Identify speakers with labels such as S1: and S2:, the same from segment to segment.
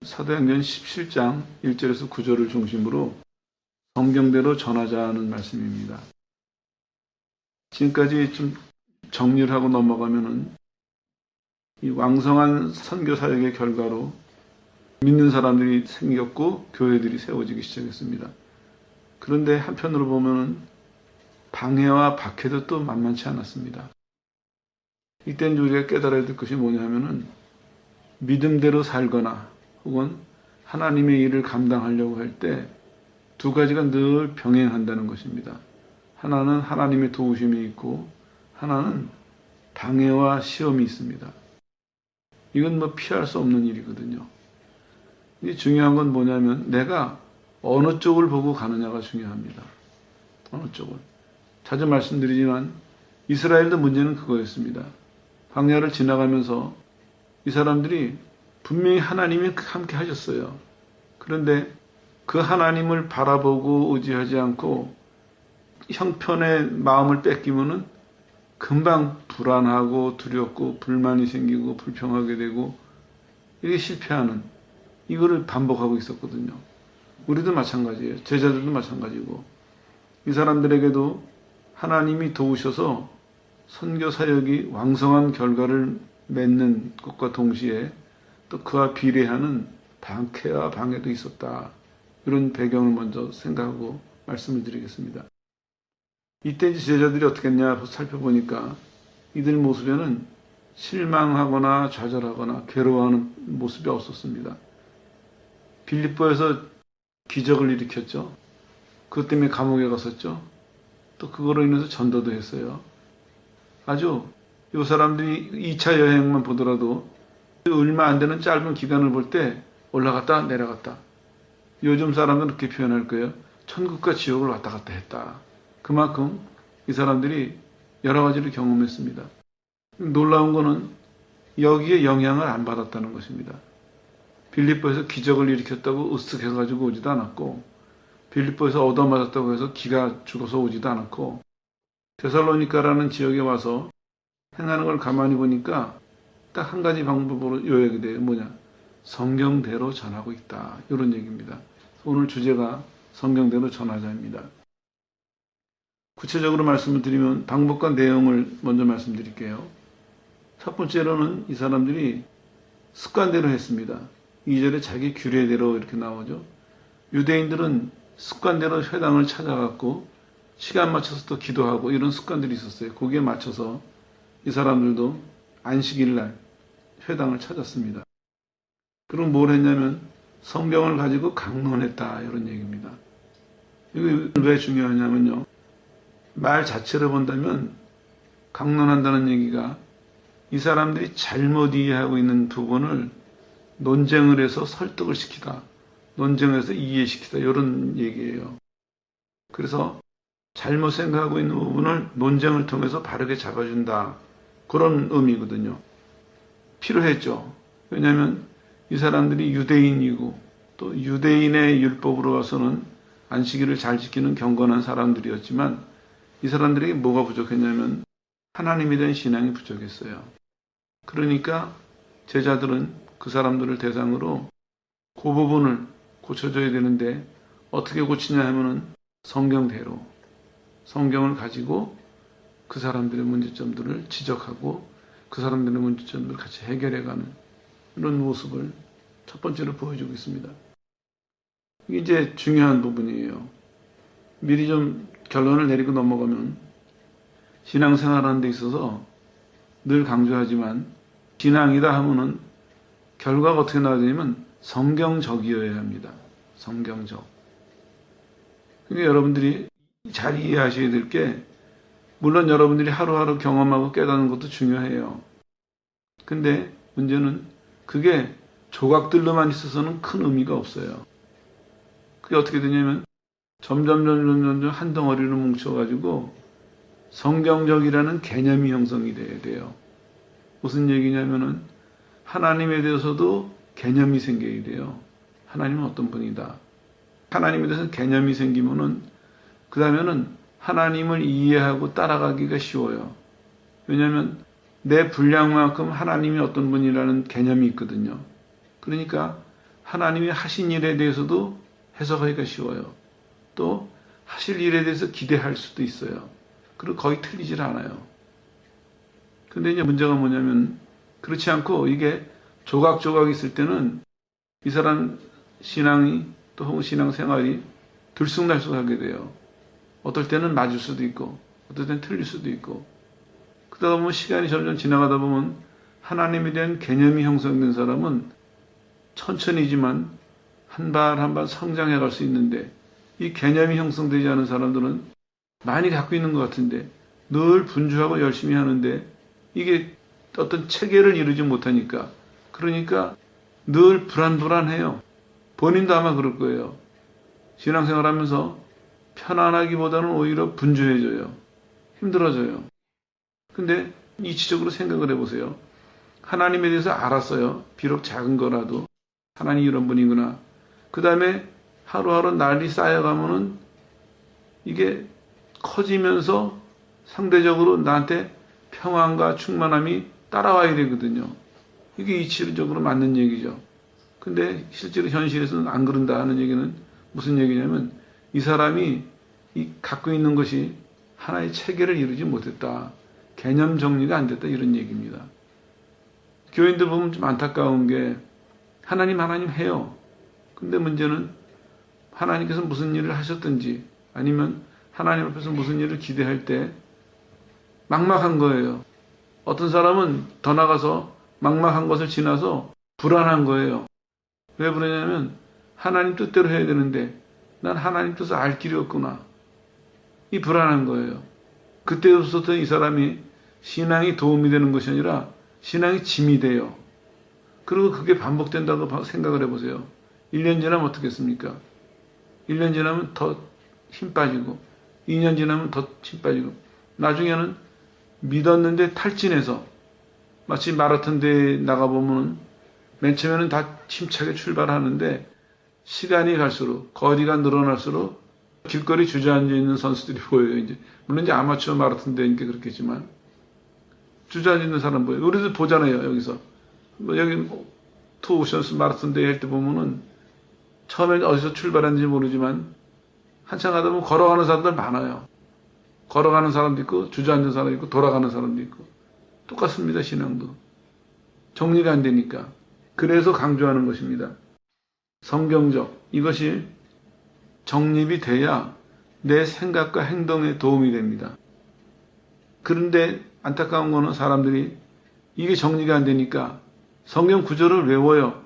S1: 사도행전 17장 1절에서 9절을 중심으로 성경대로 전하자는 말씀입니다. 지금까지 좀 정리를 하고 넘어가면은 이 왕성한 선교 사역의 결과로 믿는 사람들이 생겼고 교회들이 세워지기 시작했습니다. 그런데 한편으로 보면은 방해와 박해도 또 만만치 않았습니다. 이때는 우리가 깨달아야 될 것이 뭐냐면은 믿음대로 살거나 혹은 하나님의 일을 감당하려고 할 때 두 가지가 늘 병행한다는 것입니다. 하나는 하나님의 도우심이 있고 하나는 방해와 시험이 있습니다. 이건 뭐 피할 수 없는 일이거든요. 이 중요한 건 뭐냐면 내가 어느 쪽을 보고 가느냐가 중요합니다. 어느 쪽을. 자주 말씀드리지만 이스라엘도 문제는 그거였습니다. 광야를 지나가면서 이 사람들이 분명히 하나님이 함께 하셨어요. 그런데 그 하나님을 바라보고 의지하지 않고 형편의 마음을 뺏기면은 금방 불안하고 두렵고 불만이 생기고 불평하게 되고 이게 실패하는 이거를 반복하고 있었거든요. 우리도 마찬가지예요. 제자들도 마찬가지고 이 사람들에게도 하나님이 도우셔서 선교 사역이 왕성한 결과를 맺는 것과 동시에 또 그와 비례하는 박해와 방해도 있었다. 이런 배경을 먼저 생각하고 말씀을 드리겠습니다. 이때 제자들이 어떻게 했냐 살펴보니까 이들 모습에는 실망하거나 좌절하거나 괴로워하는 모습이 없었습니다. 빌립보에서 기적을 일으켰죠. 그것 때문에 감옥에 갔었죠. 또 그거로 인해서 전도도 했어요. 아주 이 사람들이 2차 여행만 보더라도 얼마 안 되는 짧은 기간을 볼 때 올라갔다 내려갔다. 요즘 사람들은 그렇게 표현할 거예요. 천국과 지옥을 왔다 갔다 했다. 그만큼 이 사람들이 여러 가지를 경험했습니다. 놀라운 거는 여기에 영향을 안 받았다는 것입니다. 빌립보에서 기적을 일으켰다고 으쓱해가지고 오지도 않았고 빌립보에서 얻어맞았다고 해서 기가 죽어서 오지도 않았고 데살로니가라는 지역에 와서 행하는 걸 가만히 보니까 딱 한 가지 방법으로 요약이 돼요. 뭐냐? 성경대로 전하고 있다. 이런 얘기입니다. 오늘 주제가 성경대로 전하자입니다. 구체적으로 말씀을 드리면 방법과 내용을 먼저 말씀드릴게요. 첫 번째로는 이 사람들이 습관대로 했습니다. 2절에 자기 규례대로 이렇게 나오죠. 유대인들은 습관대로 회당을 찾아갔고 시간 맞춰서 또 기도하고 이런 습관들이 있었어요. 거기에 맞춰서 이 사람들도 안식일 날 회당을 찾았습니다. 그럼 뭘 했냐면 성경을 가지고 강론했다 이런 얘기입니다. 이게 왜 중요하냐면요. 말 자체를 본다면 강론한다는 얘기가 이 사람들이 잘못 이해하고 있는 부분을 논쟁을 해서 설득을 시키다. 논쟁을 해서 이해시키다. 이런 얘기예요. 그래서 잘못 생각하고 있는 부분을 논쟁을 통해서 바르게 잡아준다. 그런 의미거든요. 필요했죠. 왜냐하면 이 사람들이 유대인이고 또 유대인의 율법으로 와서는 안식일을 잘 지키는 경건한 사람들이었지만 이 사람들에게 뭐가 부족했냐면 하나님에 대한 신앙이 부족했어요. 그러니까 제자들은 그 사람들을 대상으로 그 부분을 고쳐줘야 되는데 어떻게 고치냐 하면은 성경대로 성경을 가지고 그 사람들의 문제점들을 지적하고 그 사람들의 문제점들을 같이 해결해가는 이런 모습을 첫 번째로 보여주고 있습니다. 이게 이제 중요한 부분이에요. 미리 좀 결론을 내리고 넘어가면 신앙생활하는 데 있어서 늘 강조하지만 신앙이다 하면은 결과가 어떻게 나와야 되냐면 성경적이어야 합니다. 성경적. 그러니까 여러분들이 잘 이해하셔야 될 게 물론 여러분들이 하루하루 경험하고 깨닫는 것도 중요해요. 근데 문제는 그게 조각들로만 있어서는 큰 의미가 없어요. 그게 어떻게 되냐면 점점 한 덩어리로 뭉쳐가지고 성경적이라는 개념이 형성이 돼야 돼요. 무슨 얘기냐면은 하나님에 대해서도 개념이 생겨야 돼요. 하나님은 어떤 분이다. 하나님에 대해서 개념이 생기면은 그 다음에는 하나님을 이해하고 따라가기가 쉬워요. 왜냐하면 내 분량만큼 하나님이 어떤 분이라는 개념이 있거든요. 그러니까 하나님이 하신 일에 대해서도 해석하기가 쉬워요. 또 하실 일에 대해서 기대할 수도 있어요. 그리고 거의 틀리질 않아요. 근데 이제 문제가 뭐냐면 그렇지 않고 이게 조각조각 있을 때는 이 사람 신앙이 또 혹은 신앙생활이 들쑥날쑥하게 돼요. 어떨 때는 맞을 수도 있고 어떨 때는 틀릴 수도 있고 그러다 보면 시간이 점점 지나가다 보면 하나님에 대한 개념이 형성된 사람은 천천히지만 한 발 한 발 성장해 갈 수 있는데 이 개념이 형성되지 않은 사람들은 많이 갖고 있는 것 같은데 늘 분주하고 열심히 하는데 이게 어떤 체계를 이루지 못하니까 그러니까 늘 불안해요. 본인도 아마 그럴 거예요. 신앙생활 하면서 편안하기보다는 오히려 분주해져요. 힘들어져요. 근데 이치적으로 생각을 해보세요. 하나님에 대해서 알았어요. 비록 작은 거라도 하나님 이런 분이구나. 그 다음에 하루하루 날이 쌓여가면은 이게 커지면서 상대적으로 나한테 평안과 충만함이 따라와야 되거든요. 이게 이치적으로 맞는 얘기죠. 근데 실제로 현실에서는 안 그런다 하는 얘기는 무슨 얘기냐면 이 사람이 갖고 있는 것이 하나의 체계를 이루지 못했다. 개념 정리가 안 됐다 이런 얘기입니다. 교인들 보면 좀 안타까운 게 하나님 해요. 근데 문제는 하나님께서 무슨 일을 하셨든지 아니면 하나님 앞에서 무슨 일을 기대할 때 막막한 거예요. 어떤 사람은 더 나가서 막막한 것을 지나서 불안한 거예요. 왜 그러냐면 하나님 뜻대로 해야 되는데 난 하나님 뜻을 알 길이 없구나. 이 불안한 거예요. 그때부터 이 사람이 신앙이 도움이 되는 것이 아니라 신앙이 짐이 돼요. 그리고 그게 반복된다고 생각을 해보세요. 1년 지나면 어떻겠습니까? 1년 지나면 더 힘 빠지고 2년 지나면 더 힘 빠지고 나중에는 믿었는데 탈진해서 마치 마라톤 대회에 나가보면 맨 처음에는 다 힘차게 출발하는데 시간이 갈수록 거리가 늘어날수록 길거리 주저앉아 있는 선수들이 보여요. 이제 물론 이제 아마추어 마라톤 대회니까 그렇겠지만 주저앉아 있는 사람 보여요. 우리도 보잖아요. 여기서 여기 투 오션스 마라톤 대회 할 때 보면은 처음에 어디서 출발했는지 모르지만 한참 가다 보면 걸어가는 사람들 많아요. 걸어가는 사람도 있고 주저앉은 사람도 있고 돌아가는 사람도 있고 똑같습니다. 신앙도 정리가 안 되니까 그래서 강조하는 것입니다. 성경적 이것이 정립이 돼야 내 생각과 행동에 도움이 됩니다. 그런데 안타까운 거는 사람들이 이게 정리가 안 되니까 성경 구절을 외워요.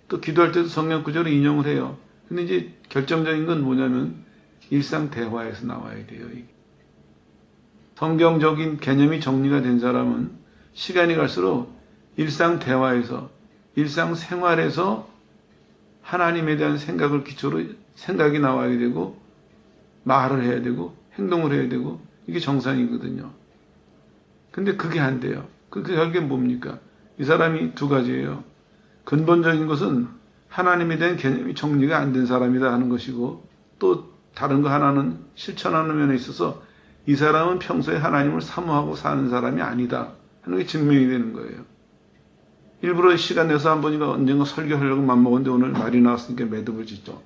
S1: 또 기도할 때도 성경 구절을 인용을 해요. 근데 이제 결정적인 건 뭐냐면 일상 대화에서 나와야 돼요. 이게. 성경적인 개념이 정리가 된 사람은 시간이 갈수록 일상 대화에서 일상 생활에서 하나님에 대한 생각을 기초로 생각이 나와야 되고 말을 해야 되고 행동을 해야 되고 이게 정상이거든요. 근데 그게 안 돼요. 그 결국엔 뭡니까? 이 사람이 두 가지예요. 근본적인 것은 하나님에 대한 개념이 정리가 안 된 사람이다 하는 것이고 또 다른 거 하나는 실천하는 면에 있어서 이 사람은 평소에 하나님을 사모하고 사는 사람이 아니다 하는 게 증명이 되는 거예요. 일부러 시간 내서 한 번인가 언젠가 설교하려고 맘먹었는데 오늘 말이 나왔으니까 매듭을 짓죠.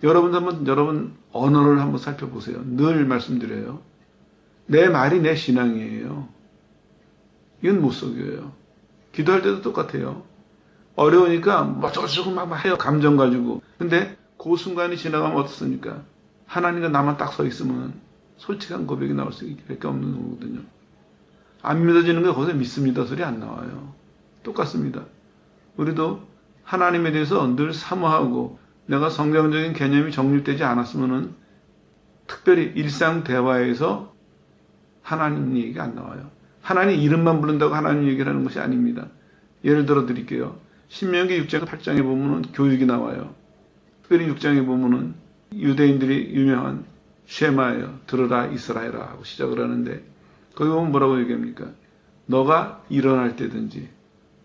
S1: 여러분 언어를 한번 살펴보세요. 늘 말씀드려요. 내 말이 내 신앙이에요. 이건 못 속여요. 기도할 때도 똑같아요. 어려우니까 뭐 저쩌고 막 해요. 감정 가지고. 근데 그 순간이 지나가면 어떻습니까? 하나님과 나만 딱 서 있으면 솔직한 고백이 나올 수밖에 없는 거거든요. 안 믿어지는 게 거기서 믿습니다 소리 안 나와요. 똑같습니다. 우리도 하나님에 대해서 늘 사모하고 내가 성경적인 개념이 정립되지 않았으면은 특별히 일상 대화에서 하나님 얘기가 안 나와요. 하나님 이름만 부른다고 하나님 얘기를 하는 것이 아닙니다. 예를 들어 드릴게요. 신명기 6장 8장에 보면은 교육이 나와요. 특별히 6장에 보면은 유대인들이 유명한 쉐마예요. 들으라 이스라엘아 하고 시작을 하는데 거기 보면 뭐라고 얘기합니까? 너가 일어날 때든지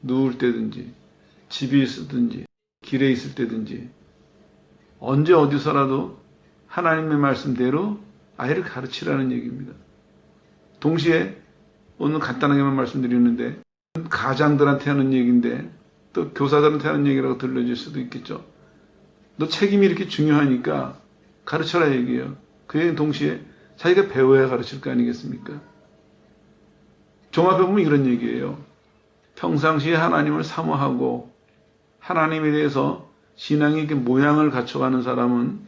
S1: 누울 때든지 집에 있든지 길에 있을 때든지 언제 어디서라도 하나님의 말씀대로 아이를 가르치라는 얘기입니다. 동시에 오늘 간단하게만 말씀드리는데 가장들한테 하는 얘기인데 또 교사들한테 하는 얘기라고 들려질 수도 있겠죠. 너 책임이 이렇게 중요하니까 가르쳐라 얘기예요. 그 얘기는 동시에 자기가 배워야 가르칠 거 아니겠습니까? 종합해보면 이런 얘기예요. 평상시에 하나님을 사모하고 하나님에 대해서 신앙의 모양을 갖춰가는 사람은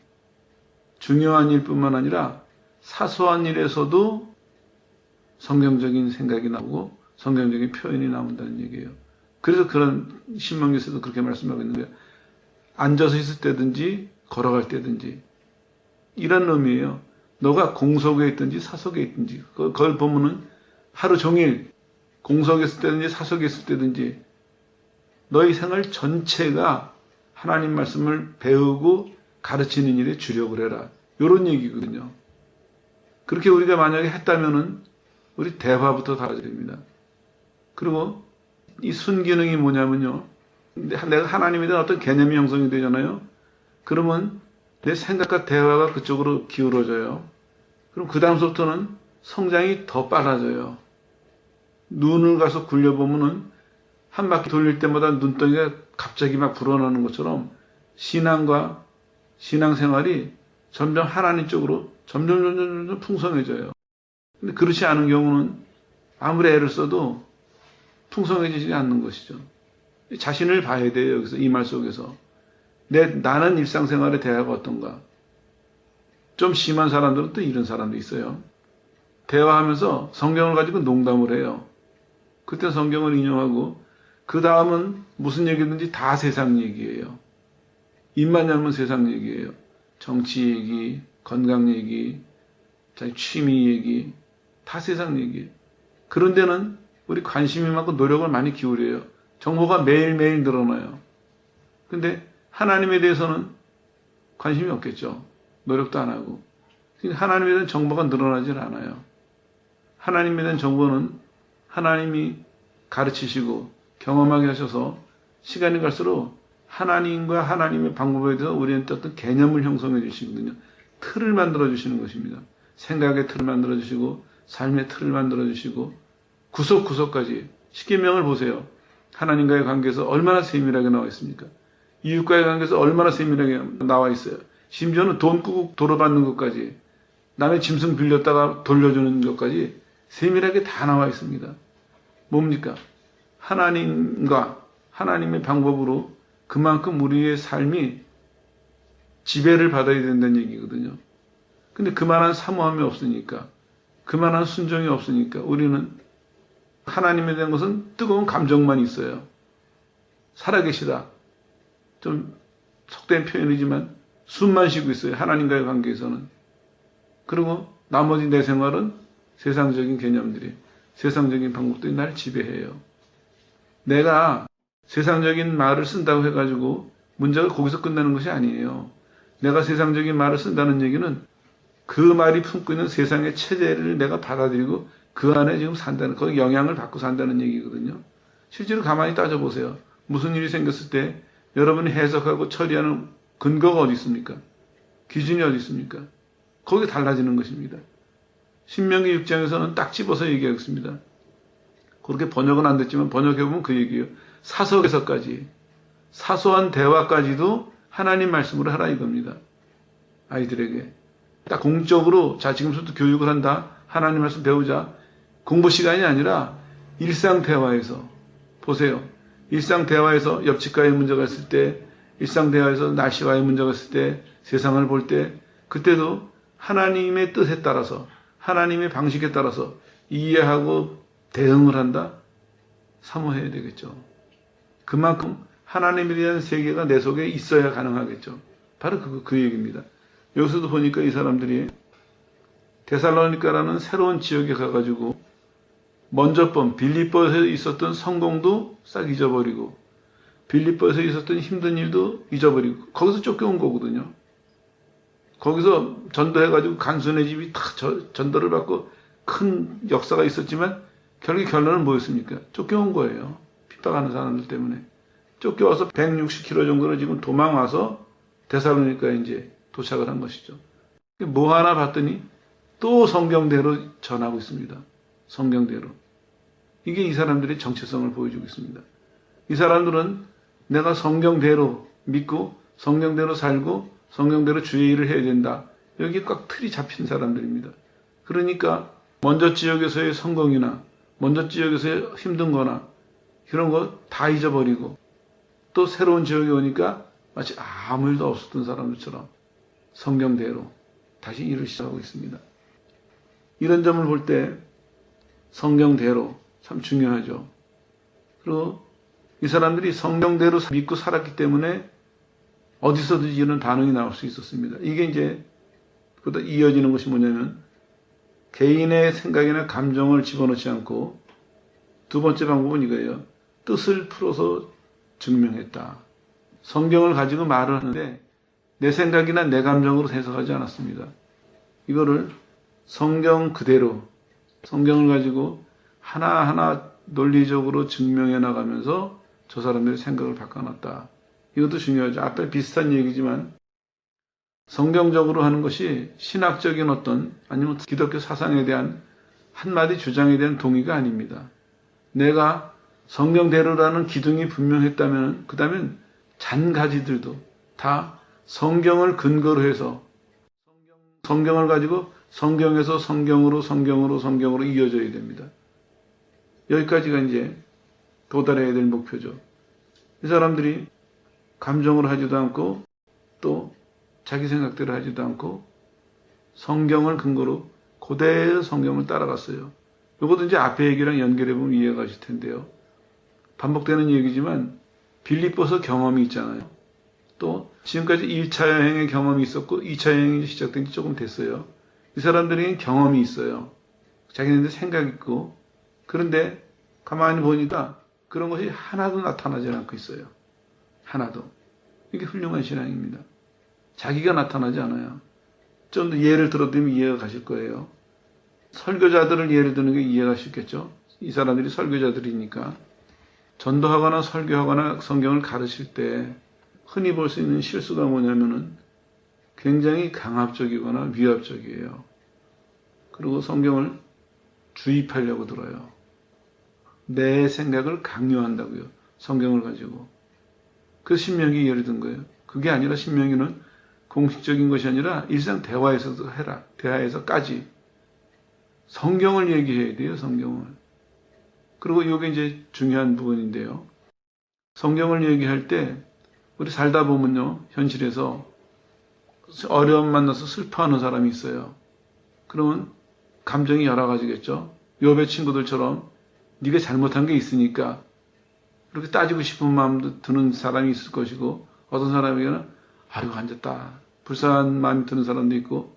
S1: 중요한 일뿐만 아니라 사소한 일에서도 성경적인 생각이 나오고 성경적인 표현이 나온다는 얘기예요. 그래서 그런 신명기에서도 그렇게 말씀하고 있는 거예요. 앉아서 있을 때든지 걸어갈 때든지 이런 의미예요. 너가 공석에 있든지 사석에 있든지 그걸 보면은 하루 종일 공석에 있을 때든지 사석에 있을 때든지 너희 생활 전체가 하나님 말씀을 배우고 가르치는 일에 주력을 해라. 이런 얘기거든요. 그렇게 우리가 만약에 했다면은 우리 대화부터 달라집니다. 그리고 이 순기능이 뭐냐면요. 내가 하나님에 대한 어떤 개념이 형성이 되잖아요. 그러면 내 생각과 대화가 그쪽으로 기울어져요. 그럼 그 다음부터는 성장이 더 빨라져요. 눈을 가서 굴려보면은 한 바퀴 돌릴 때마다 눈덩이가 갑자기 막 불어나는 것처럼 신앙과 신앙생활이 점점 하나님 쪽으로 점점 풍성해져요. 근데 그렇지 않은 경우는 아무리 애를 써도 풍성해지지 않는 것이죠. 자신을 봐야 돼요. 여기서 이 말 속에서. 나는 일상생활의 대화가 어떤가. 좀 심한 사람들은 또 이런 사람도 있어요. 대화하면서 성경을 가지고 농담을 해요. 그때 성경을 인용하고 그 다음은 무슨 얘기든지 다 세상 얘기예요. 입만 열면 세상 얘기예요. 정치 얘기, 건강 얘기, 자기 취미 얘기, 다 세상 얘기예요. 그런 데는 우리 관심이 많고 노력을 많이 기울여요. 정보가 매일매일 늘어나요. 근데 하나님에 대해서는 관심이 없겠죠. 노력도 안 하고. 하나님에 대한 정보가 늘어나질 않아요. 하나님에 대한 정보는 하나님이 가르치시고 경험하게 하셔서 시간이 갈수록 하나님과 하나님의 방법에 대해서 우리한테 어떤 개념을 형성해 주시거든요. 틀을 만들어 주시는 것입니다. 생각의 틀을 만들어 주시고 삶의 틀을 만들어 주시고 구석구석까지 십계명을 보세요. 하나님과의 관계에서 얼마나 세밀하게 나와 있습니까? 이웃과의 관계에서 얼마나 세밀하게 나와 있어요. 심지어는 돈 꾸고 도로받는 것까지 남의 짐승 빌렸다가 돌려주는 것까지 세밀하게 다 나와 있습니다. 뭡니까? 하나님과 하나님의 방법으로 그만큼 우리의 삶이 지배를 받아야 된다는 얘기거든요. 근데 그만한 사모함이 없으니까, 그만한 순종이 없으니까 우리는 하나님에 대한 것은 뜨거운 감정만 있어요. 살아계시다. 좀 속된 표현이지만 숨만 쉬고 있어요. 하나님과의 관계에서는. 그리고 나머지 내 생활은 세상적인 개념들이, 세상적인 방법들이 날 지배해요. 내가 세상적인 말을 쓴다고 해가지고 문제가 거기서 끝나는 것이 아니에요. 내가 세상적인 말을 쓴다는 얘기는 그 말이 품고 있는 세상의 체제를 내가 받아들이고 그 안에 지금 산다는, 거기 영향을 받고 산다는 얘기거든요. 실제로 가만히 따져보세요. 무슨 일이 생겼을 때 여러분이 해석하고 처리하는 근거가 어디 있습니까? 기준이 어디 있습니까? 거기 달라지는 것입니다. 신명기 6장에서는 딱 집어서 얘기하겠습니다. 그렇게 번역은 안 됐지만 번역해보면 그 얘기예요. 사석에서까지, 사소한 대화까지도 하나님 말씀으로 하라 이겁니다. 아이들에게. 딱 공적으로, 자, 지금부터 교육을 한다. 하나님 말씀 배우자. 공부 시간이 아니라 일상 대화에서. 보세요. 일상 대화에서 옆집과의 문제가 있을 때, 일상 대화에서 날씨와의 문제가 있을 때, 세상을 볼 때, 그때도 하나님의 뜻에 따라서, 하나님의 방식에 따라서 이해하고 대응을 한다? 사모해야 되겠죠. 그만큼 하나님에 대한 세계가 내 속에 있어야 가능하겠죠. 바로 그 얘기입니다. 여기서도 보니까 이 사람들이 데살로니가라는 새로운 지역에 가가지고 먼저 빌립보에서 있었던 성공도 싹 잊어버리고 빌립보에서 있었던 힘든 일도 잊어버리고 거기서 쫓겨온 거거든요. 거기서 전도해가지고 간수네 집이 다 전도를 받고 큰 역사가 있었지만 결론은 뭐였습니까? 쫓겨온 거예요. 핍박하는 사람들 때문에. 쫓겨와서 160km 정도를 지금 도망와서 데살로니가에 이제 도착을 한 것이죠. 뭐 하나 봤더니 또 성경대로 전하고 있습니다. 성경대로. 이게 이 사람들의 정체성을 보여주고 있습니다. 이 사람들은 내가 성경대로 믿고 성경대로 살고 성경대로 주의 일을 해야 된다. 여기 꽉 틀이 잡힌 사람들입니다. 그러니까 먼저 지역에서의 성공이나 먼저 지역에서의 힘든 거나 그런 거 다 잊어버리고 또 새로운 지역에 오니까 마치 아무 일도 없었던 사람들처럼 성경대로 다시 일을 시작하고 있습니다. 이런 점을 볼 때 성경대로 참 중요하죠. 그리고 이 사람들이 성경대로 믿고 살았기 때문에 어디서든지 이런 반응이 나올 수 있었습니다. 이게 이제 그보다 이어지는 것이 뭐냐면 개인의 생각이나 감정을 집어넣지 않고 두 번째 방법은 이거예요. 뜻을 풀어서 증명했다. 성경을 가지고 말을 하는데 내 생각이나 내 감정으로 해석하지 않았습니다. 이거를 성경 그대로 성경을 가지고 하나하나 논리적으로 증명해 나가면서 저 사람들의 생각을 바꿔놨다. 이것도 중요하죠. 앞에 비슷한 얘기지만 성경적으로 하는 것이 신학적인 어떤 아니면 기독교 사상에 대한 한마디 주장에 대한 동의가 아닙니다. 내가 성경대로라는 기둥이 분명했다면 그 다음엔 잔가지들도 다 성경을 근거로 해서 성경을 가지고 성경에서 성경으로 이어져야 됩니다. 여기까지가 이제 도달해야 될 목표죠. 이 사람들이 감정으로 하지도 않고 또 자기 생각대로 하지도 않고 성경을 근거로 그대로 성경을 따라갔어요. 이것도 이제 앞에 얘기랑 연결해 보면 이해가 가실 텐데요. 반복되는 얘기지만 빌립보서 경험이 있잖아요. 또 지금까지 1차 여행의 경험이 있었고 2차 여행이 시작된 지 조금 됐어요. 이 사람들에게는 경험이 있어요. 자기네들 생각이 있고 그런데 가만히 보니까 그런 것이 하나도 나타나지 않고 있어요. 하나도. 이게 훌륭한 신앙입니다. 자기가 나타나지 않아요. 좀 더 예를 들어드리면 이해가 가실 거예요. 설교자들을 예를 드는 게 이해가 쉽겠죠. 이 사람들이 설교자들이니까. 전도하거나 설교하거나 성경을 가르칠 때 흔히 볼 수 있는 실수가 뭐냐면은 굉장히 강압적이거나 위압적이에요. 그리고 성경을 주입하려고 들어요. 내 생각을 강요한다고요. 성경을 가지고. 그래서 신명기 예를 든 거예요. 그게 아니라 신명기는 공식적인 것이 아니라 일상 대화에서도 해라. 대화에서까지. 성경을 얘기해야 돼요. 성경을. 그리고 이게 이제 중요한 부분인데요. 성경을 얘기할 때 우리 살다 보면요. 현실에서 어려움 만나서 슬퍼하는 사람이 있어요. 그러면 감정이 여러 가지겠죠. 욥의 친구들처럼 네가 잘못한 게 있으니까 그렇게 따지고 싶은 마음도 드는 사람이 있을 것이고 어떤 사람에게는 아유 앉았다 불쌍한 마음이 드는 사람도 있고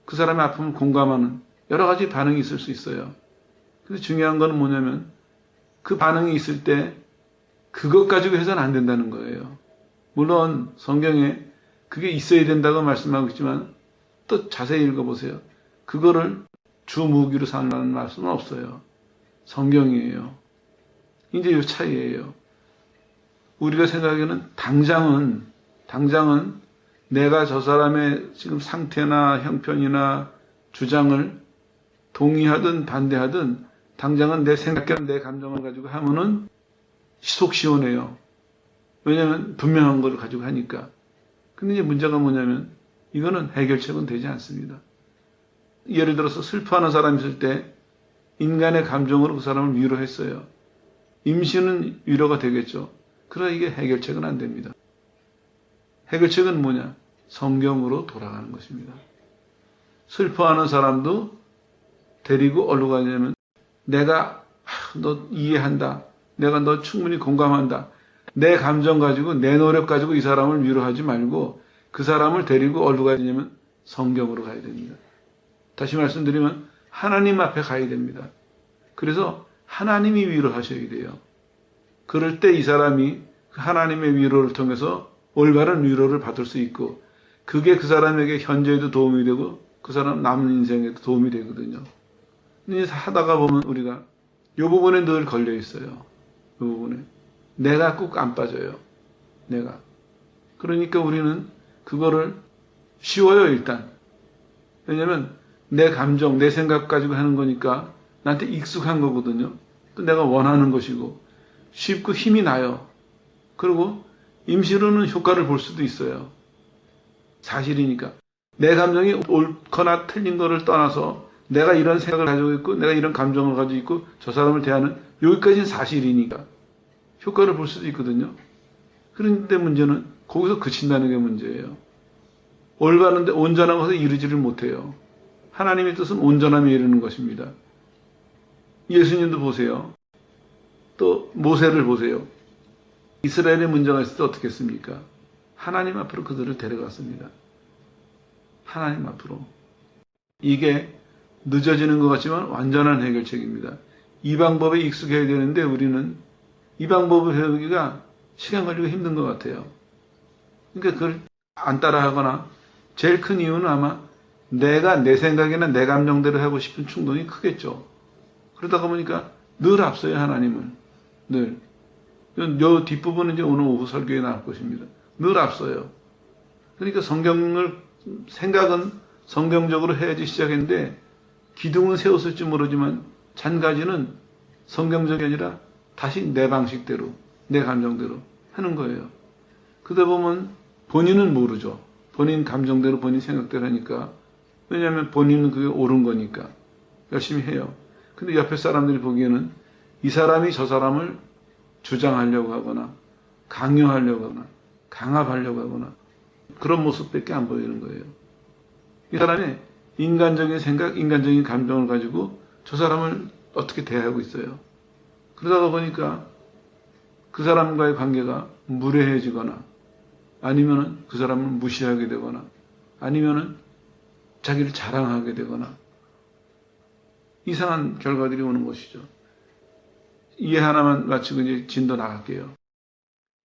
S1: 그 사람의 아픔을 공감하는 여러 가지 반응이 있을 수 있어요. 근데 중요한 건 뭐냐면 그 반응이 있을 때 그것 가지고 해서는 안 된다는 거예요. 물론 성경에 그게 있어야 된다고 말씀하고 있지만 또 자세히 읽어보세요. 그거를 주 무기로 삼으라는 말씀은 없어요. 성경이에요. 이제 이 차이예요. 우리가 생각하기에는 당장은 내가 저 사람의 지금 상태나 형편이나 주장을 동의하든 반대하든 당장은 내 생각과 내 감정을 가지고 하면은 속 시원해요. 왜냐하면 분명한 걸 가지고 하니까. 근데 이제 문제가 뭐냐면 이거는 해결책은 되지 않습니다. 예를 들어서 슬퍼하는 사람이 있을 때 인간의 감정으로 그 사람을 위로했어요. 임신은 위로가 되겠죠. 그러나 이게 해결책은 안 됩니다. 해결책은 뭐냐? 성경으로 돌아가는 것입니다. 슬퍼하는 사람도 데리고 어디로 가냐면 내가 너 이해한다. 내가 너 충분히 공감한다. 내 감정 가지고 내 노력 가지고 이 사람을 위로하지 말고 그 사람을 데리고 어디로 가야 되냐면 성경으로 가야 됩니다. 다시 말씀드리면 하나님 앞에 가야 됩니다. 그래서 하나님이 위로하셔야 돼요. 그럴 때 이 사람이 하나님의 위로를 통해서 올바른 위로를 받을 수 있고 그게 그 사람에게 현재에도 도움이 되고 그 사람 남은 인생에도 도움이 되거든요. 근데 하다가 보면 우리가 이 부분에 늘 걸려 있어요. 이 부분에. 내가 꼭 안 빠져요. 내가. 그러니까 우리는 그거를 쉬워요, 일단. 왜냐면 내 감정, 내 생각 가지고 하는 거니까 나한테 익숙한 거거든요. 또 내가 원하는 것이고 쉽고 힘이 나요. 그리고 임시로는 효과를 볼 수도 있어요. 사실이니까. 내 감정이 옳거나 틀린 거를 떠나서 내가 이런 생각을 가지고 있고 내가 이런 감정을 가지고 있고 저 사람을 대하는 여기까지는 사실이니까 효과를 볼 수도 있거든요. 그런데 문제는 거기서 그친다는 게 문제예요. 올바른데 온전한 것을 이루지를 못해요. 하나님의 뜻은 온전함에 이르는 것입니다. 예수님도 보세요. 또 모세를 보세요. 이스라엘의 문제가 있을 때 어떻게 했습니까? 하나님 앞으로 그들을 데려갔습니다. 하나님 앞으로. 이게 늦어지는 것 같지만 완전한 해결책입니다. 이 방법에 익숙해야 되는데 우리는 이 방법을 배우기가 시간 걸리고 힘든 것 같아요. 그러니까 그걸 안 따라하거나 제일 큰 이유는 아마 내가 내 생각이나 내 감정대로 하고 싶은 충동이 크겠죠. 그러다가 보니까 늘 앞서요, 하나님은. 늘. 요 뒷부분은 이제 오늘 오후 설교에 나올 것입니다. 늘 앞서요. 그러니까 생각은 성경적으로 해야지 시작했는데 기둥은 세웠을지 모르지만 잔가지는 성경적이 아니라 다시 내 방식대로, 내 감정대로 하는 거예요. 그러다 보면 본인은 모르죠. 본인 감정대로, 본인 생각대로 하니까. 왜냐하면 본인은 그게 옳은 거니까. 열심히 해요. 근데 옆에 사람들이 보기에는 이 사람이 저 사람을 주장하려고 하거나 강요하려고 하거나 강압하려고 하거나 그런 모습밖에 안 보이는 거예요. 이 사람의 인간적인 생각, 인간적인 감정을 가지고 저 사람을 어떻게 대하고 있어요. 그러다가 보니까 그 사람과의 관계가 무례해지거나 아니면은 그 사람을 무시하게 되거나 아니면은 자기를 자랑하게 되거나 이상한 결과들이 오는 것이죠. 이해 하나만 마치고 이제 진도 나갈게요.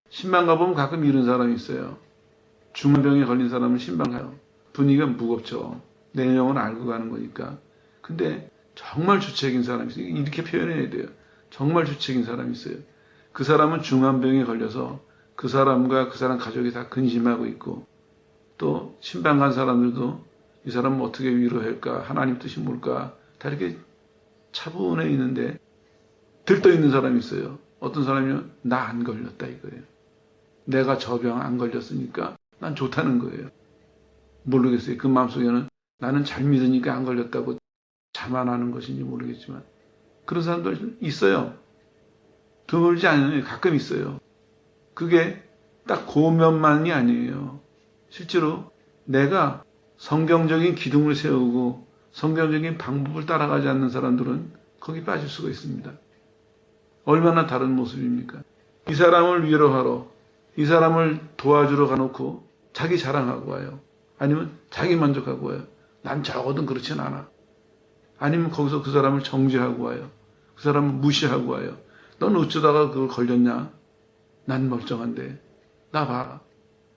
S1: 신방 가보면 가끔 이런 사람이 있어요. 중환병에 걸린 사람은 신방 가요. 분위기가 무겁죠. 내용은 알고 가는 거니까. 근데 정말 주책인 사람이 있어요. 이렇게 표현해야 돼요. 정말 주책인 사람이 있어요. 그 사람은 중환병에 걸려서 그 사람과 그 사람 가족이 다 근심하고 있고 또 신방 간 사람들도 이 사람은 어떻게 위로할까? 하나님 뜻이 뭘까? 다 이렇게 차분해 있는데 들떠 있는 사람이 있어요. 어떤 사람이면 나 안 걸렸다 이거예요. 내가 저 병 안 걸렸으니까 난 좋다는 거예요. 모르겠어요. 그 마음속에는 나는 잘 믿으니까 안 걸렸다고 자만하는 것인지 모르겠지만 그런 사람들 있어요. 드물지 않아요. 가끔 있어요. 그게 딱 고면만이 아니에요. 실제로 내가 성경적인 기둥을 세우고 성경적인 방법을 따라가지 않는 사람들은 거기 빠질 수가 있습니다. 얼마나 다른 모습입니까? 이 사람을 위로하러, 이 사람을 도와주러 가놓고 자기 자랑하고 와요. 아니면 자기 만족하고 와요. 난 적어도 그렇진 않아. 아니면 거기서 그 사람을 정죄하고 와요. 그 사람을 무시하고 와요. 넌 어쩌다가 그걸 걸렸냐? 난 멀쩡한데. 나 봐.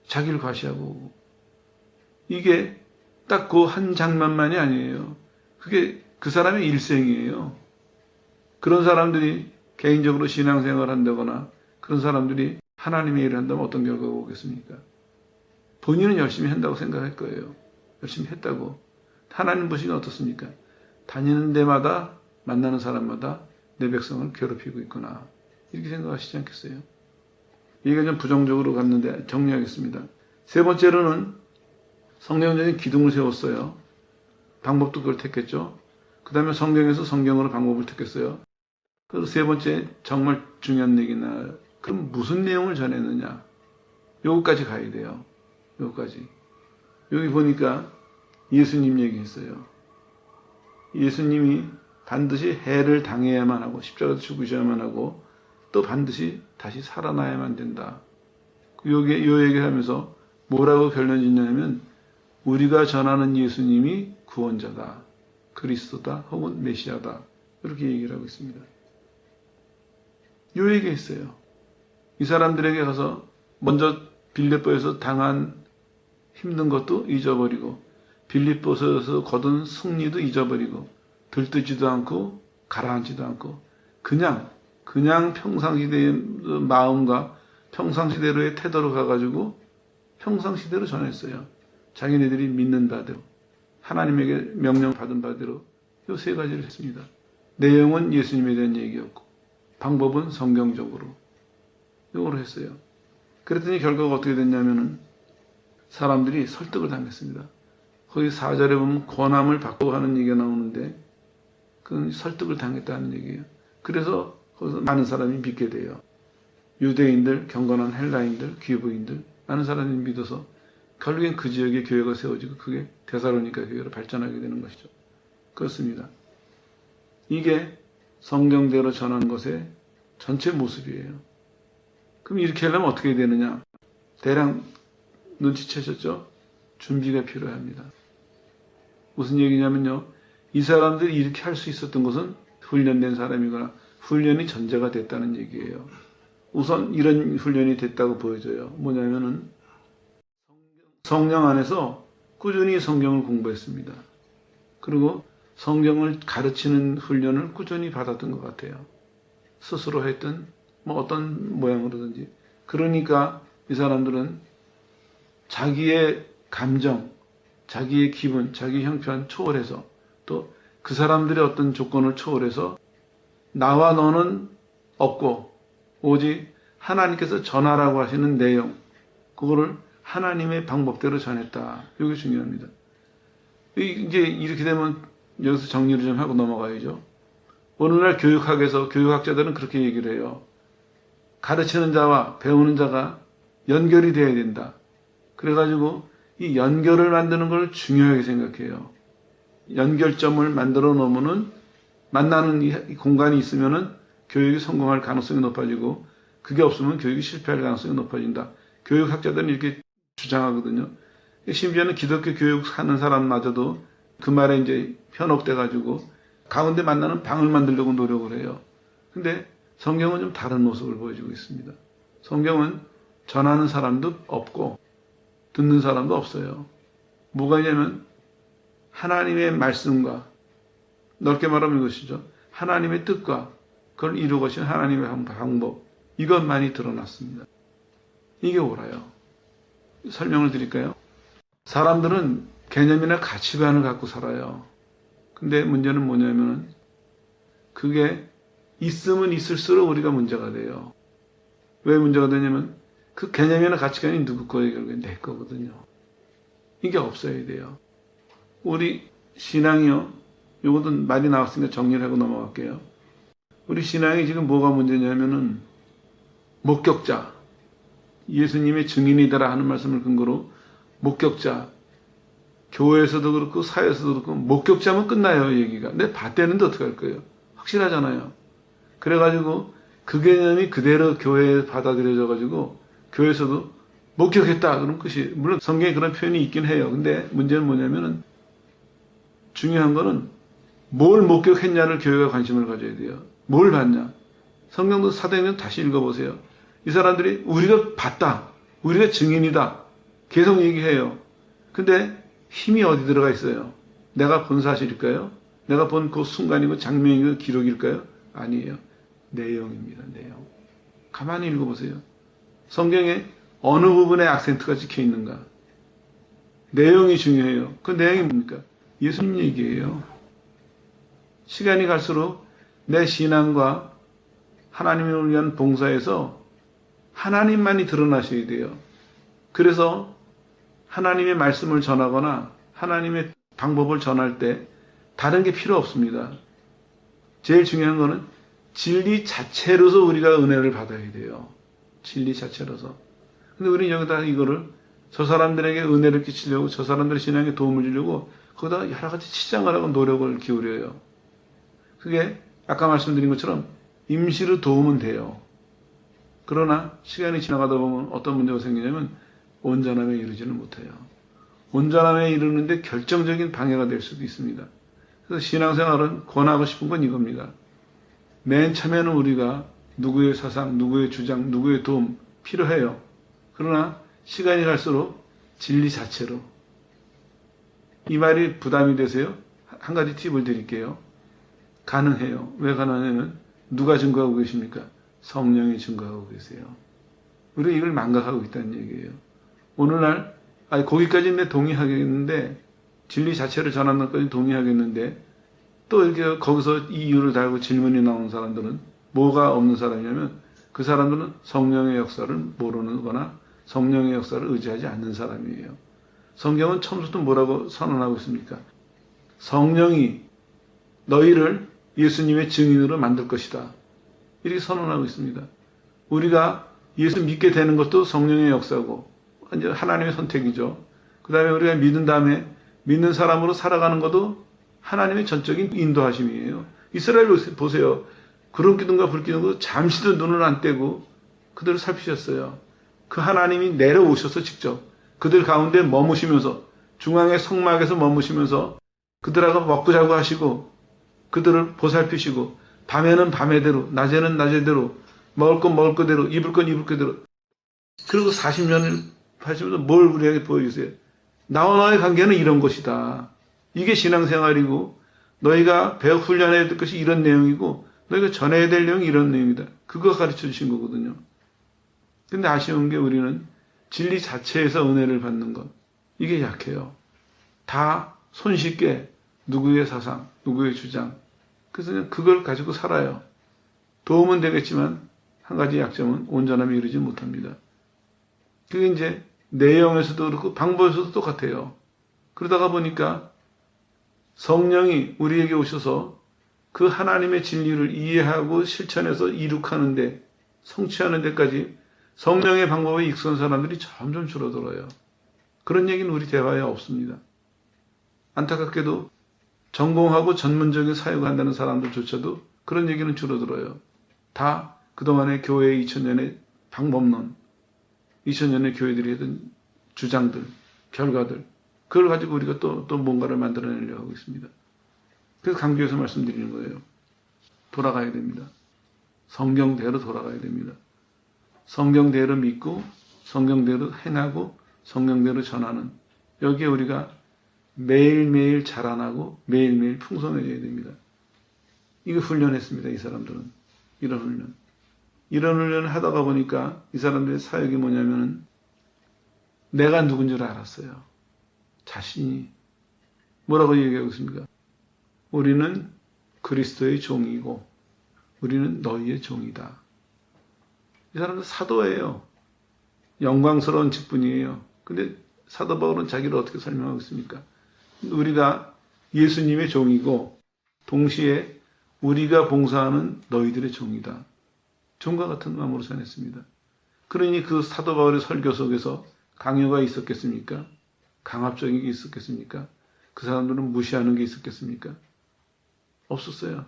S1: 자기를 과시하고 오고. 이게 딱 그 한 장면만이 아니에요. 그게 그 사람의 일생이에요. 그런 사람들이 개인적으로 신앙생활을 한다거나 그런 사람들이 하나님의 일을 한다면 어떤 결과가 오겠습니까? 본인은 열심히 한다고 생각할 거예요. 열심히 했다고. 하나님 보시기엔 어떻습니까? 다니는 데마다 만나는 사람마다 내 백성을 괴롭히고 있구나. 이렇게 생각하시지 않겠어요? 얘기가 좀 부정적으로 갔는데 정리하겠습니다. 세 번째로는 성경적인 기둥을 세웠어요. 방법도 그걸 택했죠. 그 다음에 성경에서 성경으로 방법을 택했어요. 그리고 세 번째 정말 중요한 얘기나 그럼 무슨 내용을 전했느냐. 요거까지 가야 돼요. 요거까지. 여기 보니까 예수님 얘기했어요. 예수님이 반드시 해를 당해야만 하고 십자가에서 죽으셔야만 하고 또 반드시 다시 살아나야만 된다. 요 얘기를 하면서 뭐라고 결론 짓냐면 우리가 전하는 예수님이 구원자다. 그리스도다. 혹은 메시아다. 이렇게 얘기를 하고 있습니다. 요 얘기했어요. 이 사람들에게 가서 먼저 빌립보에서 당한 힘든 것도 잊어버리고 빌립보에서 거둔 승리도 잊어버리고 들뜨지도 않고 가라앉지도 않고 그냥 평상시대의 마음과 평상시대로의 태도로 가가지고 평상시대로 전했어요. 자기네들이 믿는 바대로 하나님에게 명령받은 바대로 이 세 가지를 했습니다. 내용은 예수님에 대한 얘기였고 방법은 성경적으로 이거로 했어요. 그랬더니 결과가 어떻게 됐냐면은 사람들이 설득을 당했습니다. 거기 4절에 보면 권함을 받고 하는 얘기가 나오는데 그건 설득을 당했다는 얘기예요. 그래서 거기서 많은 사람이 믿게 돼요. 유대인들, 경건한 헬라인들, 귀부인들, 많은 사람이 믿어서 결국엔 그 지역에 교회가 세워지고 그게 데살로니가 교회로 발전하게 되는 것이죠. 그렇습니다. 이게 성경대로 전하는 것의 전체 모습이에요. 그럼 이렇게 하려면 어떻게 되느냐? 대략 눈치채셨죠? 준비가 필요합니다. 무슨 얘기냐면요. 이 사람들이 이렇게 할 수 있었던 것은 훈련된 사람이거나 훈련이 전제가 됐다는 얘기예요. 우선 이런 훈련이 됐다고 보여져요. 뭐냐면은 성령 안에서 꾸준히 성경을 공부했습니다. 그리고 성경을 가르치는 훈련을 꾸준히 받았던 것 같아요. 스스로 했든 뭐 어떤 모양으로든지. 그러니까 이 사람들은 자기의 감정, 자기의 기분, 자기 형편 초월해서 또 그 사람들의 어떤 조건을 초월해서 나와 너는 없고 오직 하나님께서 전하라고 하시는 내용, 그거를 하나님의 방법대로 전했다. 이게 중요합니다. 이제 이렇게 되면 여기서 정리를 좀 하고 넘어가야죠. 오늘날 교육학에서 교육학자들은 그렇게 얘기를 해요. 가르치는 자와 배우는 자가 연결이 돼야 된다. 그래가지고 이 연결을 만드는 걸 중요하게 생각해요. 연결점을 만들어 놓으면은 만나는 이 공간이 있으면은 교육이 성공할 가능성이 높아지고 그게 없으면 교육이 실패할 가능성이 높아진다. 교육학자들은 이렇게 주장하거든요. 심지어는 기독교 교육 하는 사람마저도 그 말에 이제 현혹돼가지고 가운데 만나는 방을 만들려고 노력을 해요. 근데 성경은 좀 다른 모습을 보여주고 있습니다. 성경은 전하는 사람도 없고 듣는 사람도 없어요. 뭐가 있냐면 하나님의 말씀과 넓게 말하면 이것이죠. 하나님의 뜻과 그걸 이루고신 하나님의 방법, 이것만이 드러났습니다. 이게 옳아요. 설명을 드릴까요? 사람들은 개념이나 가치관을 갖고 살아요. 근데 문제는 뭐냐면은 그게 있으면 있을수록 우리가 문제가 돼요. 왜 문제가 되냐면 그 개념이나 가치관이 누구 거예요? 결국엔 내 거거든요. 이게 없어야 돼요. 우리 신앙이요. 요것도 말이 나왔으니까 정리를 하고 넘어갈게요. 우리 신앙이 지금 뭐가 문제냐면은 목격자, 예수님의 증인이더라 하는 말씀을 근거로 목격자, 교회에서도 그렇고 사회에서도 그렇고 목격자면 끝나요, 얘기가. 근데 봤대는데 어떡할 거예요? 확실하잖아요. 그래가지고 그 개념이 그대로 교회에 받아들여져가지고 교회에서도 목격했다 그럼 끝이. 물론 성경에 그런 표현이 있긴 해요. 근데 문제는 뭐냐면은 중요한 거는 뭘 목격했냐를 교회가 관심을 가져야 돼요. 뭘 봤냐. 성경도 사도행전 다시 읽어보세요. 이 사람들이 우리가 봤다. 우리가 증인이다. 계속 얘기해요. 근데 힘이 어디 들어가 있어요? 내가 본 사실일까요? 내가 본 그 순간이고 장면이고 기록일까요? 아니에요. 내용입니다. 내용. 가만히 읽어보세요. 성경에 어느 부분에 악센트가 찍혀 있는가? 내용이 중요해요. 그 내용이 뭡니까? 예수님 얘기예요. 시간이 갈수록 내 신앙과 하나님을 위한 봉사에서 하나님만이 드러나셔야 돼요. 그래서 하나님의 말씀을 전하거나 하나님의 방법을 전할 때 다른 게 필요 없습니다. 제일 중요한 거는 진리 자체로서 우리가 은혜를 받아야 돼요. 진리 자체로서. 근데 우리는 여기다 이거를 저 사람들에게 은혜를 끼치려고 저 사람들의 신앙에 도움을 주려고 거기다 여러 가지 치장을 하고 노력을 기울여요. 그게 아까 말씀드린 것처럼 임시로 도움은 돼요. 그러나 시간이 지나가다 보면 어떤 문제가 생기냐면 온전함에 이르지는 못해요. 온전함에 이르는데 결정적인 방해가 될 수도 있습니다. 그래서 신앙생활은 권하고 싶은 건 이겁니다. 맨 처음에는 우리가 누구의 사상, 누구의 주장, 누구의 도움 필요해요. 그러나 시간이 갈수록 진리 자체로. 이 말이 부담이 되세요? 한 가지 팁을 드릴게요. 가능해요. 왜 가능하냐면 누가 증거하고 계십니까? 성령이 증거하고 계세요. 우리가 이걸 망각하고 있다는 얘기예요. 오늘날 거기까지는 내 동의하겠는데 진리 자체를 전하는 것까지 동의하겠는데 또 이렇게 거기서 이유를 달고 질문이 나오는 사람들은 뭐가 없는 사람이냐면 그 사람들은 성령의 역사를 모르는 거나 성령의 역사를 의지하지 않는 사람이에요. 성경은 처음부터 뭐라고 선언하고 있습니까? 성령이 너희를 예수님의 증인으로 만들 것이다. 이렇게 선언하고 있습니다. 우리가 예수 믿게 되는 것도 성령의 역사고 하나님의 선택이죠. 그 다음에 우리가 믿은 다음에 믿는 사람으로 살아가는 것도 하나님의 전적인 인도하심이에요. 이스라엘 보세요. 구름 기둥과 불 기둥도 잠시도 눈을 안 떼고 그들을 살피셨어요. 그 하나님이 내려오셔서 직접 그들 가운데 머무시면서 중앙의 성막에서 머무시면서 그들하고 먹고 자고 하시고 그들을 보살피시고 밤에는 밤에대로 낮에는 낮에대로 먹을 건 먹을 거대로 입을 건 입을 거대로 그리고 40년을 하시면서 뭘 우리에게 보여주세요. 나와 너의 관계는 이런 것이다. 이게 신앙생활이고 너희가 배역 훈련해야 될 것이 이런 내용이고 너희가 전해야 될 내용이 이런 내용이다. 그거 가르쳐 주신 거거든요. 근데 아쉬운 게 우리는 진리 자체에서 은혜를 받는 것 이게 약해요. 다 손쉽게 누구의 사상, 누구의 주장 그래서 그냥 그걸 가지고 살아요. 도움은 되겠지만 한 가지 약점은 온전함에 이르지 못합니다. 그게 이제 내용에서도 그렇고 방법에서도 똑같아요. 그러다가 보니까 성령이 우리에게 오셔서 그 하나님의 진리를 이해하고 실천해서 이룩하는데 성취하는 데까지 성령의 방법에 익숙한 사람들이 점점 줄어들어요. 그런 얘기는 우리 대화에 없습니다. 안타깝게도 전공하고 전문적인 사역을 한다는 사람들조차도 그런 얘기는 줄어들어요. 다 그동안의 교회의 2000년의 방법론, 2000년의 교회들이 했던 주장들, 결과들 그걸 가지고 우리가 또 뭔가를 만들어내려고 하고 있습니다. 그래서 강조해서 말씀드리는 거예요. 돌아가야 됩니다. 성경대로 돌아가야 됩니다. 성경대로 믿고 성경대로 행하고 성경대로 전하는 여기에 우리가 매일매일 자라나고 매일매일 풍성해져야 됩니다. 이거 훈련했습니다. 이 사람들은. 이런 훈련. 이런 훈련을 하다가 보니까 이 사람들의 사역이 뭐냐면은 내가 누군지를 알았어요. 자신이. 뭐라고 얘기하고 있습니까? 우리는 그리스도의 종이고 우리는 너희의 종이다. 이 사람들 사도예요. 영광스러운 직분이에요. 근데 사도 바울은 자기를 어떻게 설명하고 있습니까? 우리가 예수님의 종이고 동시에 우리가 봉사하는 너희들의 종이다. 종과 같은 마음으로 전했습니다. 그러니 그 사도 바울의 설교 속에서 강요가 있었겠습니까? 강압적인 게 있었겠습니까? 그 사람들은 무시하는 게 있었겠습니까? 없었어요.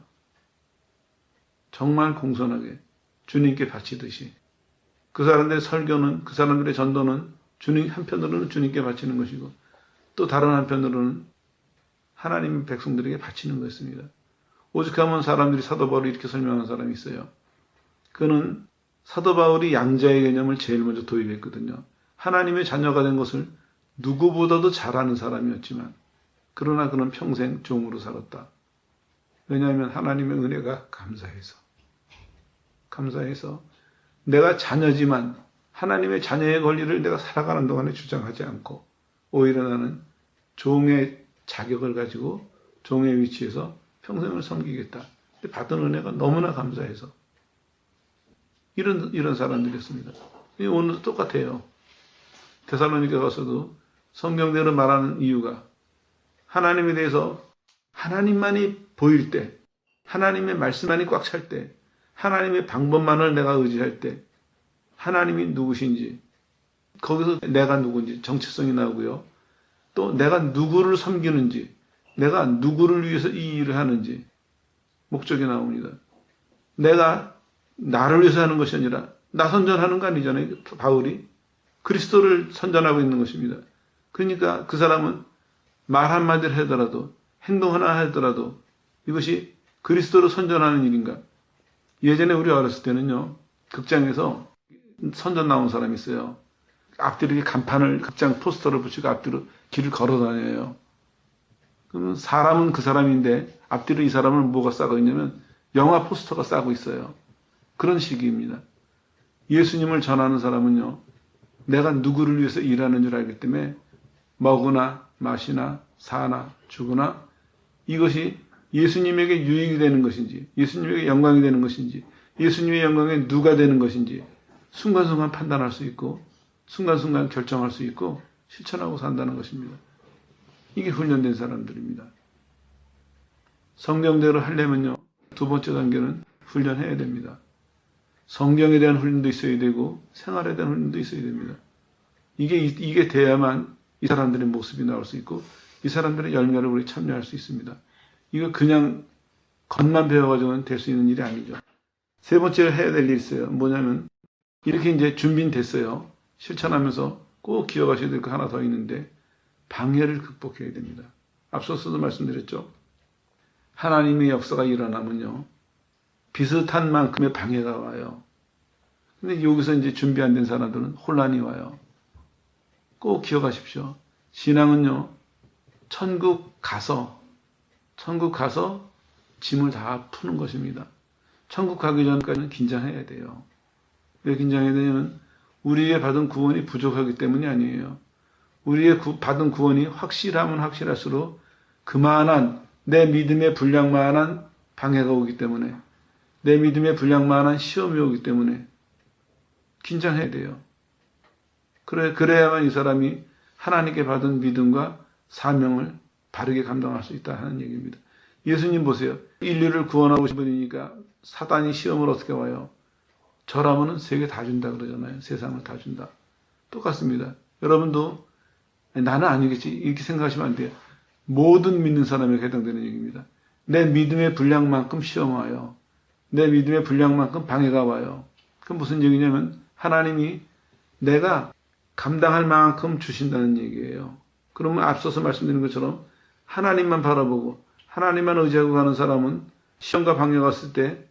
S1: 정말 공손하게 주님께 바치듯이 그 사람들의 설교는 그 사람들의 전도는 주님 한편으로는 주님께 바치는 것이고 또 다른 한편으로는 하나님의 백성들에게 바치는 것입니다. 오죽하면 사람들이 사도 바울을 이렇게 설명하는 사람이 있어요. 그는 사도 바울이 양자의 개념을 제일 먼저 도입했거든요. 하나님의 자녀가 된 것을 누구보다도 잘 아는 사람이었지만 그러나 그는 평생 종으로 살았다. 왜냐하면 하나님의 은혜가 감사해서 내가 자녀지만 하나님의 자녀의 권리를 내가 살아가는 동안에 주장하지 않고 오히려 나는 종의 자격을 가지고 종의 위치에서 평생을 섬기겠다. 근데 받은 은혜가 너무나 감사해서 이런 사람들이었습니다. 오늘도 똑같아요. 데살로니가 가서도 성경대로 말하는 이유가 하나님에 대해서 하나님만이 보일 때, 하나님의 말씀만이 꽉 찰 때, 하나님의 방법만을 내가 의지할 때 하나님이 누구신지 거기서 내가 누군지 정체성이 나오고요. 또 내가 누구를 섬기는지 내가 누구를 위해서 이 일을 하는지 목적이 나옵니다. 내가 나를 위해서 하는 것이 아니라 나 선전하는 거 아니잖아요. 바울이 그리스도를 선전하고 있는 것입니다. 그러니까 그 사람은 말 한마디를 하더라도 행동 하나 하더라도 이것이 그리스도를 선전하는 일인가. 예전에 우리 어렸을 때는요. 극장에서 선전 나온 사람이 있어요. 앞뒤로 이렇게 간판을 극장 포스터를 붙이고 앞뒤로 길을 걸어 다녀요. 그러면 사람은 그 사람인데 앞뒤로 이 사람을 뭐가 싸고 있냐면 영화 포스터가 싸고 있어요. 그런 시기입니다. 예수님을 전하는 사람은요. 내가 누구를 위해서 일하는 줄 알기 때문에 먹으나 마시나 사나 죽으나 이것이 예수님에게 유익이 되는 것인지 예수님에게 영광이 되는 것인지 예수님의 영광에 누가 되는 것인지 순간순간 판단할 수 있고 순간순간 결정할 수 있고 실천하고 산다는 것입니다. 이게 훈련된 사람들입니다. 성경대로 하려면요, 두 번째 단계는 훈련해야 됩니다. 성경에 대한 훈련도 있어야 되고 생활에 대한 훈련도 있어야 됩니다. 이게 돼야만 이 사람들의 모습이 나올 수 있고 이 사람들의 열매를 우리 참여할 수 있습니다. 이거 그냥 겉만 배워가지고는 될 수 있는 일이 아니죠. 세 번째 해야 될 일이 있어요. 뭐냐면 이렇게 이제 준비는 됐어요. 실천하면서 꼭 기억하셔야 될 거 하나 더 있는데 방해를 극복해야 됩니다. 앞서서도 말씀드렸죠. 하나님의 역사가 일어나면요, 비슷한 만큼의 방해가 와요. 근데 여기서 이제 준비 안 된 사람들은 혼란이 와요. 꼭 기억하십시오. 신앙은요, 천국 가서 짐을 다 푸는 것입니다. 천국 가기 전까지는 긴장해야 돼요. 왜 긴장해야 되냐면 우리의 받은 구원이 부족하기 때문이 아니에요. 우리의 받은 구원이 확실하면 확실할수록 그만한 내 믿음의 분량만한 방해가 오기 때문에, 내 믿음의 분량만한 시험이 오기 때문에 긴장해야 돼요. 그래야만 이 사람이 하나님께 받은 믿음과 사명을 바르게 감당할 수 있다 하는 얘기입니다. 예수님 보세요. 인류를 구원하고 싶으니까 사단이 시험을 어떻게 와요? 저라면은 세계 다 준다 그러잖아요. 세상을 다 준다. 똑같습니다. 여러분도 나는 아니겠지 이렇게 생각하시면 안 돼요. 모든 믿는 사람에게 해당되는 얘기입니다. 내 믿음의 분량만큼 시험 와요. 내 믿음의 분량만큼 방해가 와요. 그건 무슨 얘기냐면 하나님이 내가 감당할 만큼 주신다는 얘기예요. 그러면 앞서서 말씀드린 것처럼 하나님만 바라보고 하나님만 의지하고 가는 사람은 시험과 방해가 왔을 때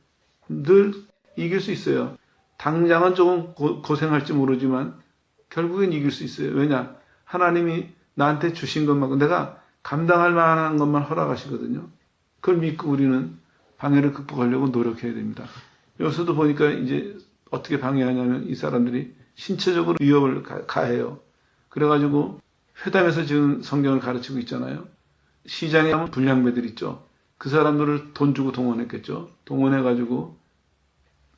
S1: 늘 이길 수 있어요. 당장은 조금 고생할지 모르지만 결국엔 이길 수 있어요. 왜냐? 하나님이 나한테 주신 것만큼 내가 감당할 만한 것만 허락하시거든요. 그걸 믿고 우리는 방해를 극복하려고 노력해야 됩니다. 여기서도 보니까 이제 어떻게 방해하냐면 이 사람들이 신체적으로 위협을 가해요. 그래가지고 회당에서 지금 성경을 가르치고 있잖아요. 시장에 가면 불량배들 있죠. 그 사람들을 돈 주고 동원했겠죠. 동원해가지고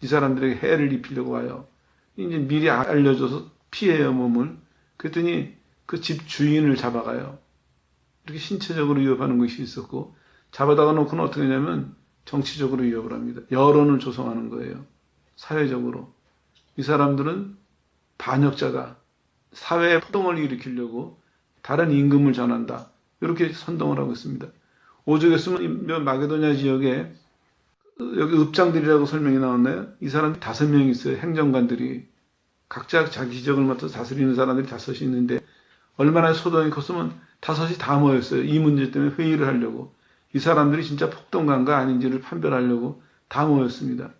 S1: 이 사람들에게 해를 입히려고 와요. 이제 미리 알려줘서 피해요, 몸을. 그랬더니 그 집 주인을 잡아가요. 이렇게 신체적으로 위협하는 것이 있었고, 잡아다가 놓고는 어떻게 하냐면 정치적으로 위협을 합니다. 여론을 조성하는 거예요. 사회적으로. 이 사람들은 반역자다. 사회에 폭동을 일으키려고 다른 임금을 전한다. 이렇게 선동을 하고 있습니다. 오죽했으면 마게도냐 지역에 여기 읍장들이라고 설명이 나왔나요? 이 사람이 5명이 있어요. 행정관들이. 각자 자기 지역을 맡아서 다스리는 사람들이 5이 있는데 얼마나 소동이 컸으면 5이 다 모였어요. 이 문제 때문에 회의를 하려고. 이 사람들이 진짜 폭동가인가 아닌지를 판별하려고 다 모였습니다.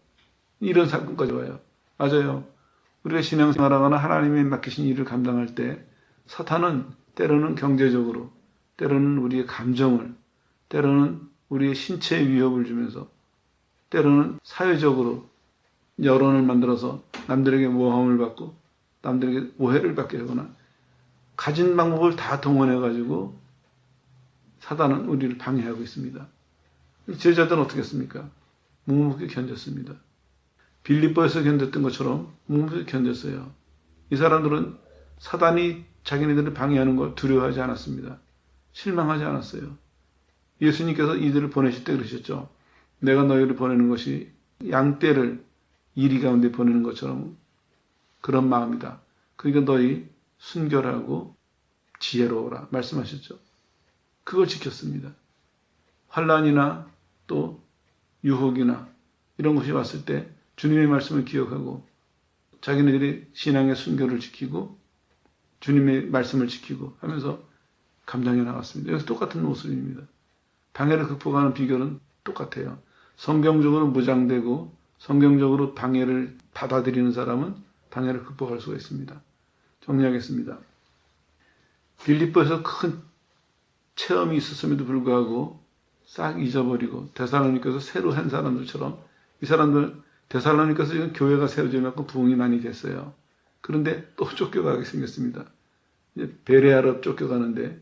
S1: 이런 사건까지 와요. 맞아요. 우리가 신앙생활하거나 하나님이 맡기신 일을 감당할 때 사탄은 때로는 경제적으로, 때로는 우리의 감정을, 때로는 우리의 신체에 위협을 주면서, 때로는 사회적으로 여론을 만들어서 남들에게 모함을 받고 남들에게 오해를 받게 하거나 가진 방법을 다 동원해가지고 사단은 우리를 방해하고 있습니다. 제자들은 어떻게 했습니까? 묵묵히 견뎠습니다. 빌립보에서 견뎠던 것처럼 묵묵히 견뎠어요. 이 사람들은 사단이 자기네들을 방해하는 걸 두려워하지 않았습니다. 실망하지 않았어요. 예수님께서 이들을 보내실 때 그러셨죠. 내가 너희를 보내는 것이 양떼를 이리 가운데 보내는 것처럼 그런 마음이다. 그러니까 너희 순결하고 지혜로워라 말씀하셨죠. 그걸 지켰습니다. 환난이나 또 유혹이나 이런 것이 왔을 때 주님의 말씀을 기억하고 자기네들이 신앙의 순결을 지키고 주님의 말씀을 지키고 하면서 감당해 나갔습니다. 여기서 똑같은 모습입니다. 방해를 극복하는 비결은 똑같아요. 성경적으로 무장되고 성경적으로 방해를 받아들이는 사람은 방해를 극복할 수가 있습니다. 정리하겠습니다. 빌립보에서 큰 체험이 있었음에도 불구하고 싹 잊어버리고 데살로니가서 새로 한 사람들처럼 이 사람들 데살로니가서 지금 교회가 세워지면서 부흥이 많이 됐어요. 그런데 또 쫓겨가게 생겼습니다. 이제 베레아로 쫓겨가는데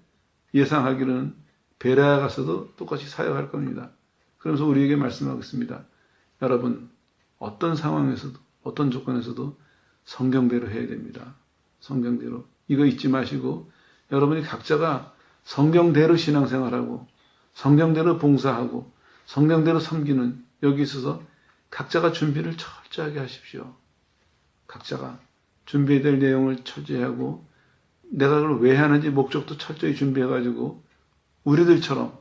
S1: 예상하기로는 베레아 가서도 똑같이 사역할 겁니다. 그러면서 우리에게 말씀하고 있습니다. 여러분, 어떤 상황에서도 어떤 조건에서도 성경대로 해야 됩니다. 성경대로. 이거 잊지 마시고 여러분이 각자가 성경대로 신앙생활하고 성경대로 봉사하고 성경대로 섬기는 여기 있어서 각자가 준비를 철저하게 하십시오. 각자가 준비해야 될 내용을 철저히 하고 내가 그걸 왜 하는지 목적도 철저히 준비해가지고 우리들처럼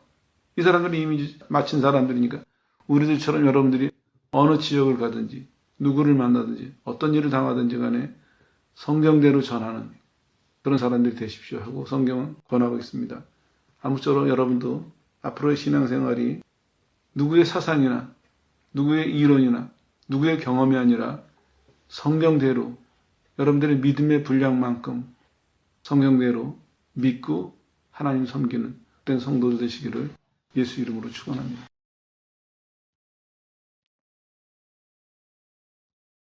S1: 이 사람들이 이미 마친 사람들이니까 우리들처럼 여러분들이 어느 지역을 가든지 누구를 만나든지 어떤 일을 당하든지 간에 성경대로 전하는 그런 사람들이 되십시오 하고 성경은 권하고 있습니다. 아무쪼록 여러분도 앞으로의 신앙생활이 누구의 사상이나 누구의 이론이나 누구의 경험이 아니라 성경대로 여러분들의 믿음의 분량만큼 성경대로 믿고 하나님 섬기는 그런 성도들 되시기를 예수 이름으로 축원합니다.